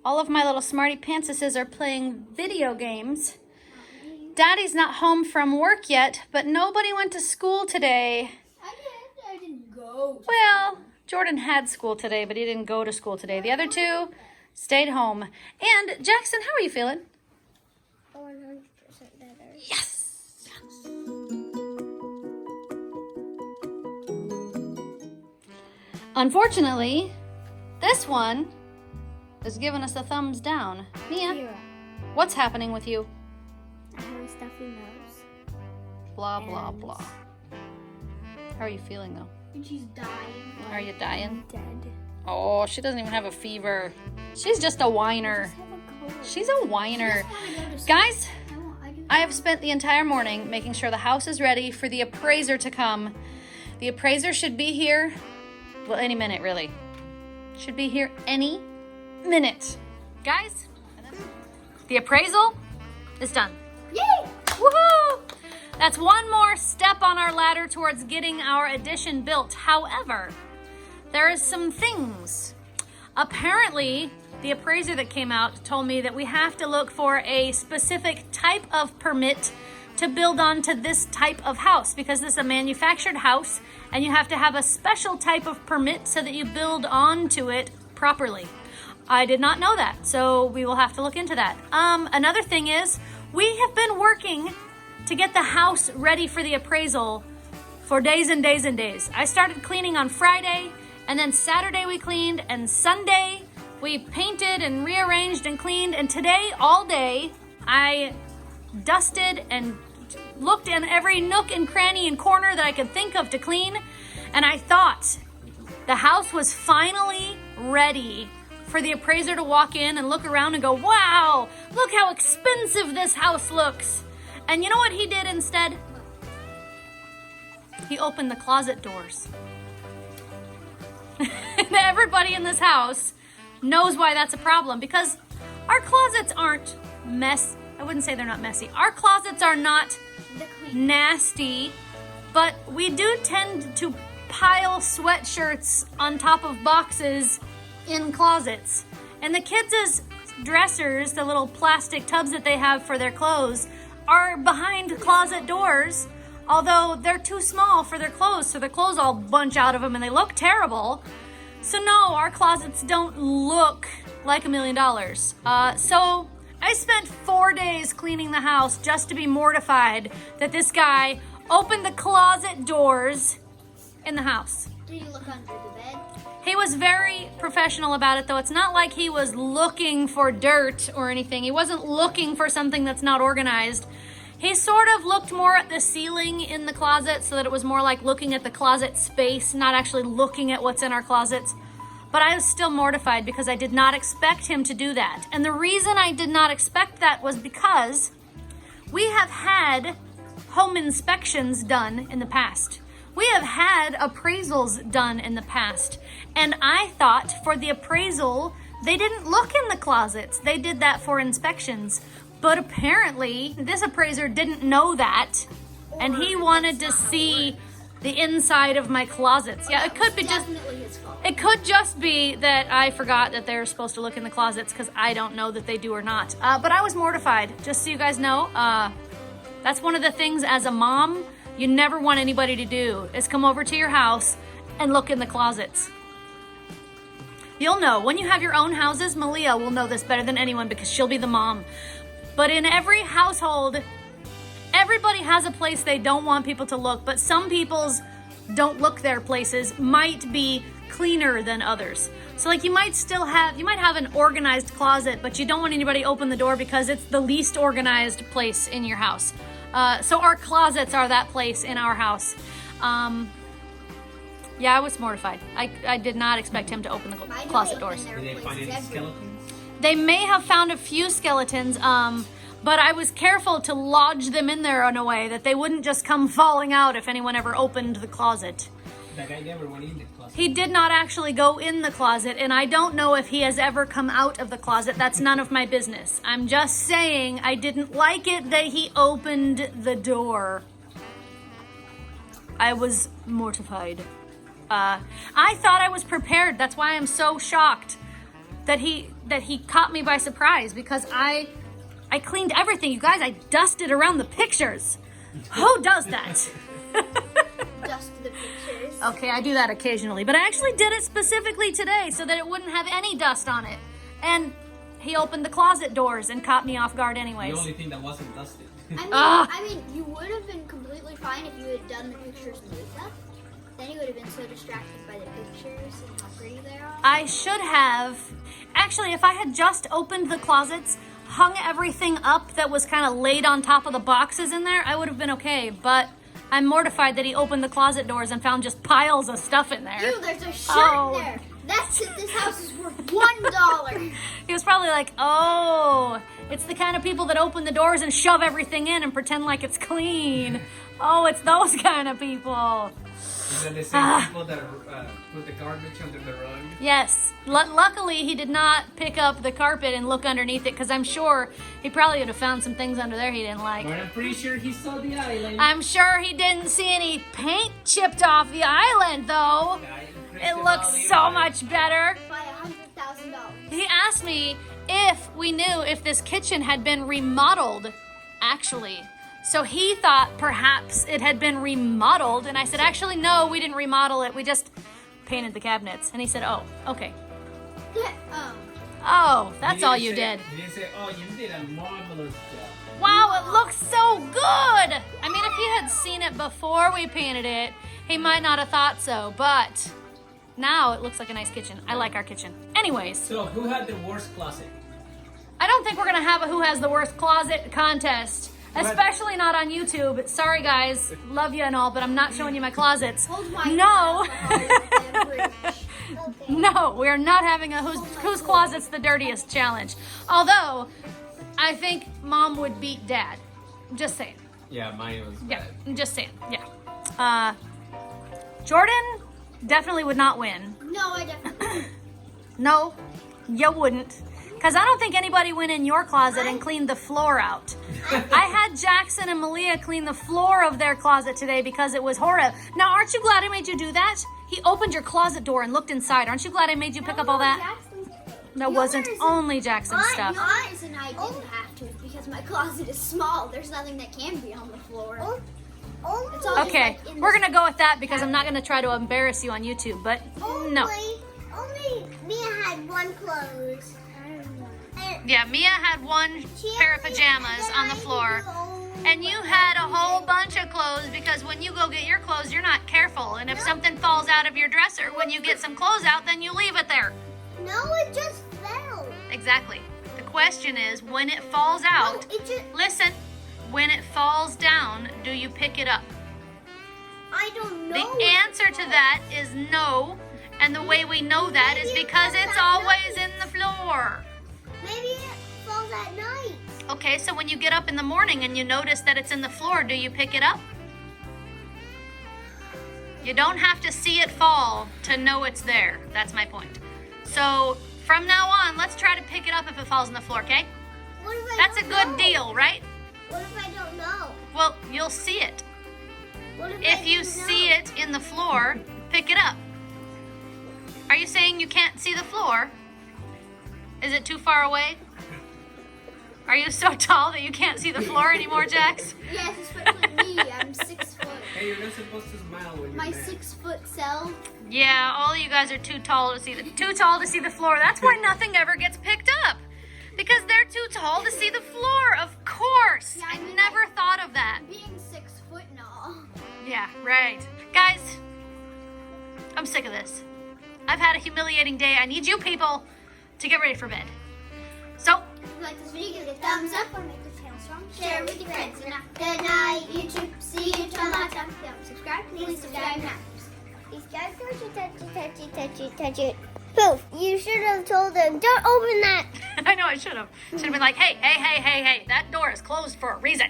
All of my little smarty pantsuses are playing video games. Daddy's not home from work yet, but nobody went to school today. I didn't go. Well, Jordan had school today, but he didn't go to school today. The other two stayed home. And Jackson, how are you feeling? 100% better. Yes! Unfortunately, this one is giving us a thumbs down. Mia, Zero. what's happening with you? I have a stuffy nose. Blah, blah, blah. How are you feeling, though? And she's dying. Are you dying? I'm dead. Oh, she doesn't even have a fever. She's just a whiner. I have a cold. She's a whiner. I go to sleep. Guys, I do. I have spent the entire morning making sure the house is ready for the appraiser to come. The appraiser should be here, well, any minute, really. Should be here any minute. Guys, the appraisal is done. Yay! Woohoo! That's one more step on our ladder towards getting our addition built. However, there is some things. Apparently, the appraiser that came out told me that we have to look for a specific type of permit to build onto this type of house, because this is a manufactured house and you have to have a special type of permit so that you build onto it properly. I did not know that, so we will have to look into that. Another thing is, we have been working to get the house ready for the appraisal for days and days and days. I started cleaning on Friday, and then Saturday we cleaned, and Sunday we painted and rearranged and cleaned, and today all day I dusted and looked in every nook and cranny and corner that I could think of to clean, and I thought the house was finally ready for the appraiser to walk in and look around and go, wow, look how expensive this house looks. And you know what he did instead? He opened the closet doors. And everybody in this house knows why that's a problem, because our closets aren't I wouldn't say they're not messy. Our closets are not nasty, but we do tend to pile sweatshirts on top of boxes in closets. And the kids' dressers, the little plastic tubs that they have for their clothes, are behind closet doors, although they're too small for their clothes, so their clothes all bunch out of them and they look terrible. So no, our closets don't look like $1 million. So I spent 4 days cleaning the house just to be mortified that this guy opened the closet doors in the house. Did you look under the bed? He was very professional about it, though. It's not like he was looking for dirt or anything. He wasn't looking for something that's not organized. He sort of looked more at the ceiling in the closet so that it was more like looking at the closet space, not actually looking at what's in our closets. But I was still mortified because I did not expect him to do that. And the reason I did not expect that was because we have had home inspections done in the past. We have had appraisals done in the past. And I thought for the appraisal, they didn't look in the closets. They did that for inspections. But apparently, this appraiser didn't know that. And he wanted to see the inside of my closets. Yeah, it could be just... Definitely his fault. It could just be that I forgot that they're supposed to look in the closets, because I don't know that they do or not. But I was mortified, just so you guys know. That's one of the things as a mom you never want anybody to do, is come over to your house and look in the closets. You'll know. When you have your own houses, Malia will know this better than anyone because she'll be the mom. But in every household, everybody has a place they don't want people to look, but some people's don't look their places might be cleaner than others. So like you might have an organized closet, but you don't want anybody to open the door because it's the least organized place in your house. So our closets are that place in our house. Yeah, I was mortified. I did not expect him to open the closet doors. Did they find any skeletons? They may have found a few skeletons, but I was careful to lodge them in there in a way that they wouldn't just come falling out if anyone ever opened the closet. That guy never went in the closet. He did not actually go in the closet, and I don't know if he has ever come out of the closet. That's none of my business. I'm just saying I didn't like it that he opened the door. I was mortified. I thought I was prepared. That's why I'm so shocked. that he caught me by surprise because I cleaned everything. You guys, I dusted around the pictures. Who does that? Dust the pictures. Okay, I do that occasionally, but I actually did it specifically today so that it wouldn't have any dust on it. And he opened the closet doors and caught me off guard anyways. The only thing that wasn't dusted. I mean, you would have been completely fine if you had done the pictures makeup. Then you would have been so distracted by the pictures and how pretty they are. I should have. Actually, if I had just opened the closets, hung everything up that was kind of laid on top of the boxes in there, I would have been okay. But I'm mortified that he opened the closet doors and found just piles of stuff in there. Dude, there's a shirt in there. That's it. This house is worth $1. He was probably like, oh, it's the kind of people that open the doors and shove everything in and pretend like it's clean. Oh, it's those kind of people. Is that the same people that put the garbage under the rug? Yes. Luckily, he did not pick up the carpet and look underneath it because I'm sure he probably would have found some things under there he didn't like. But I'm pretty sure he saw the island. I'm sure he didn't see any paint chipped off the island, though. It looks so much better. By $100,000. He asked me if we knew if this kitchen had been remodeled, actually. So he thought perhaps it had been remodeled, and I said, actually, no, we didn't remodel it. We just painted the cabinets. And he said, oh, okay. Oh, that's all you did. He didn't say, oh, you did a marvelous job. Wow, it looks so good. I mean, if he had seen it before we painted it, he might not have thought so, but now it looks like a nice kitchen. I like our kitchen. Anyways. So, who had the worst closet? I don't think we're going to have a Who Has the Worst Closet contest. Especially not on YouTube. Sorry, guys. Love you and all, but I'm not showing you my closets. Hold my No. beverage. No, we're not having a whose closet's the dirtiest challenge. Although, I think Mom would beat Dad. Just saying. Yeah, mine was Yeah, bad. I'm just saying. Yeah. Jordan definitely would not win. No, I definitely. No, you wouldn't. Because I don't think anybody went in your closet and cleaned the floor out. I had Jackson and Malia clean the floor of their closet today because it was horrible. Now, aren't you glad I made you do that? He opened your closet door and looked inside. Aren't you glad I made you pick up all that? That wasn't only Jackson's stuff. The reason I didn't have to is because my closet is small. There's nothing that can be on the floor. It's all just, Okay, like, in we're the- going to go with that because I'm not going to try to embarrass you on YouTube, but no. Only Mia had one clothes. Yeah, Mia had one pair of pajamas on the floor, and you had a whole bunch of clothes because when you go get your clothes, you're not careful, and if something falls out of your dresser, when you get some clothes out, then you leave it there. No, it just fell. Exactly. The question is, when it falls out, No, it just. listen, when it falls down, do you pick it up? I don't know. The answer to that is no, and the way we know that is because it's always in the floor. Maybe it falls at night. Okay, so when you get up in the morning and you notice that it's in the floor, do you pick it up? You don't have to see it fall to know it's there. That's my point. So from now on, let's try to pick it up if it falls on the floor, okay? What if I That's a don't good know? deal, right? What if I don't know? Well, you'll see it. What if If you see it in the floor, pick it up. Are you saying you can't see the floor? Is it too far away? Are you so tall that you can't see the floor anymore, Jax? Yes, especially me. I'm 6 foot. Hey, you're not supposed to smile when you're My mad. 6 foot self. Yeah, all you guys are too tall to see the floor. That's why nothing ever gets picked up. Because they're too tall to see the floor, of course. Yeah, I I mean, never thought of that. Being 6 foot and all. Yeah, right. Guys, I'm sick of this. I've had a humiliating day. I need you people to get ready for bed. So, If you like this video, give it a thumbs up or make the channel strong. Share it with your friends. And good night, YouTube. See you tomorrow. Subscribe. Please subscribe now. These guys touch it. Poof, you should have told them, don't open that. I know I should have. Should have been like, hey, that door is closed for a reason.